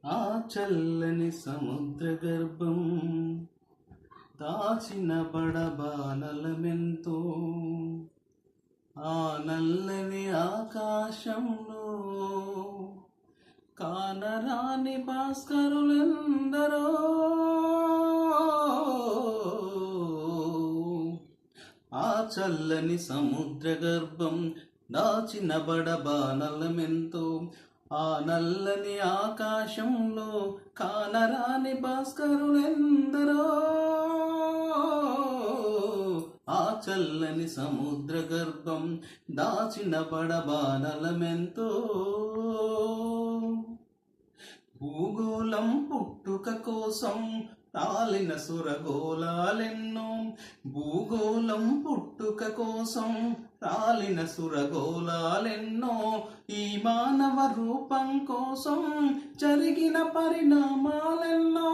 ఆ చల్లని సముద్ర గర్భం దాచిన బడబానలమెంతో ఆ నల్లని ఆకాశంలో కానరాని భాస్కరులందరో ఆ చల్లని సముద్ర గర్భం దాచిన బడబానలమెంతో ఆ నల్లని ఆకాశంలో కానరాని భాస్కరులెందరో ఆ చల్లని సముద్ర గర్భం దాచిన బడబానలమెంతో భూగోళం పుట్టుక కోసం తాలిన సురగోళాలెన్నో భూగోళం పుట్టుక కోసం రాలిన సురగోళాలెన్నో ఈ మానవ రూపం కోసం జరిగిన పరిణామాలెన్నో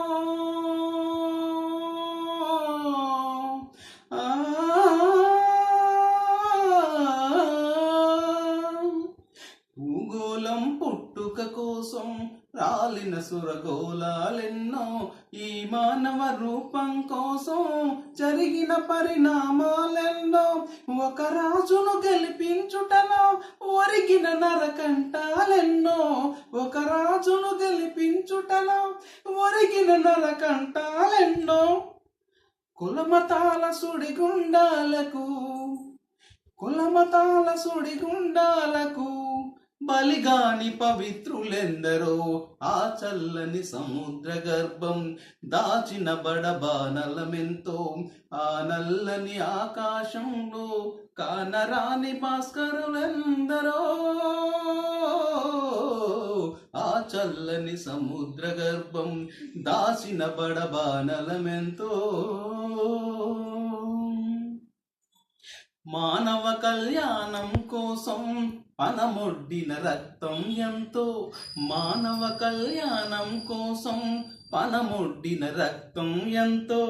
భూగోళం పుట్టుక కోసం రాలిన సురగోళాలెన్నో ఈ మానవ రూపం కోసం జరిగిన పరిణామాలెన్నో ఒక రాజును గెలిపించుటలో ఒరిగిన నరకంటాలెన్నో ఒక రాజును గెలిపించుటలో ఒరిగిన నరకంటాలెన్నో కులమతాల సుడిగుండాలకు బలిగాని పవిత్రులెందరో ఆ చల్లని సముద్ర గర్భం దాచిన బడబానలమెంతో ఆ నల్లని ఆకాశంలో కానరాని భాస్కరులెందరో ఆ చల్లని సముద్ర గర్భం దాచిన బడబానలమెంతో మానవ కళ్యాణం కోసం పనమొడ్డిన రక్తం ఎంతో మానవ కళ్యాణం కోసం పనమొడ్డిన రక్తం ఎంతో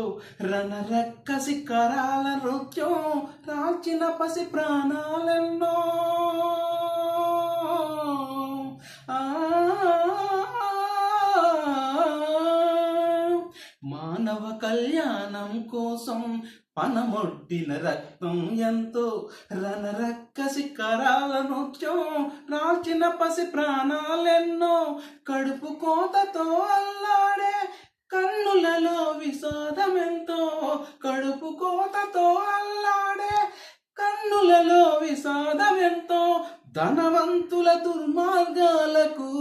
రణరక్క శిఖరాల నృత్యం రాల్చిన పసి ప్రాణాలెన్నో మానవ కళ్యాణం కోసం పనమొడ్డిన రక్తం ఎంతో రణరక్క శిఖరాల నృత్యం రాల్చిన పసి ప్రాణాలెన్నో కడుపు కోతతో అల్లాడే కన్నులలో విషాదమెంతో కడుపు కోతతో అల్లాడే కన్నులలో విషాదమెంతో ధనవంతుల దుర్మార్గాలకు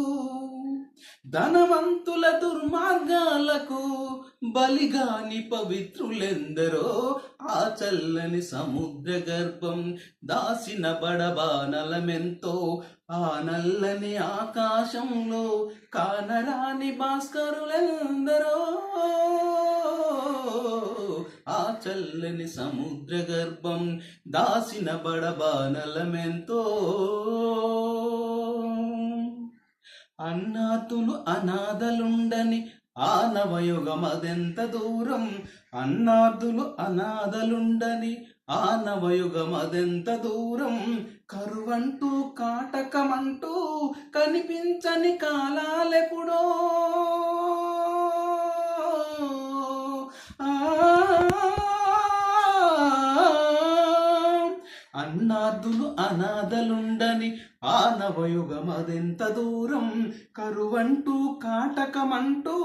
బలిగాని పవిత్రులెందరో ఆ చల్లని సముద్ర గర్భం దాసిన బడబానలమెంతో ఆ నల్లని ఆకాశంలో కానరాని భాస్కరులెందరో ఆ చల్లని సముద్ర గర్భం దాసిన బడబానలమెంతో అన్నాతులు అనాథలుండని ఆ నవయుగమదెంత దూరం అన్నార్థులు అనాథలుండని ఆ నవయుగమదెంత దూరం కరువంటూ కాటకమంటూ కనిపించని కాలాలెప్పుడో అన్నార్థులు అనాథలుండని ఆ నవయుగమదెంత దూరం కరువంటూ కాటకమంటూ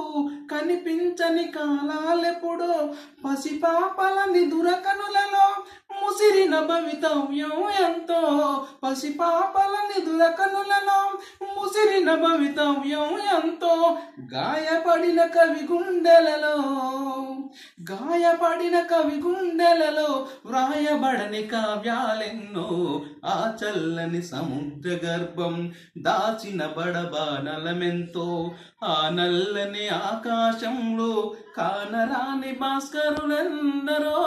కనిపించని కాలాలెప్పుడో పసిపాపల నిదుర కనులలో ముసిరిన భవితవ్యం ఎంతో పసిపాపల నిదుర కనులలో ముసిరిన భవితవ్యం ఎంతో గాయపడిన కవి గుండెలలో వ్రాయబడని కావ్యాలెన్నో ఆ చల్లని సముద్ర గర్భం దాచిన బడబానలమెంతో ఆ నల్లని ఆకాశంలో కానరాని భాస్కరులెందరో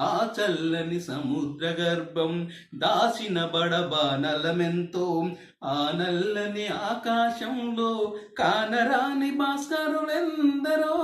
ఆ చల్లని సముద్ర గర్భం దాచిన బడబానలమెంతో ఆ నల్లని ఆకాశంలో కానరాని భాస్కరులెందరో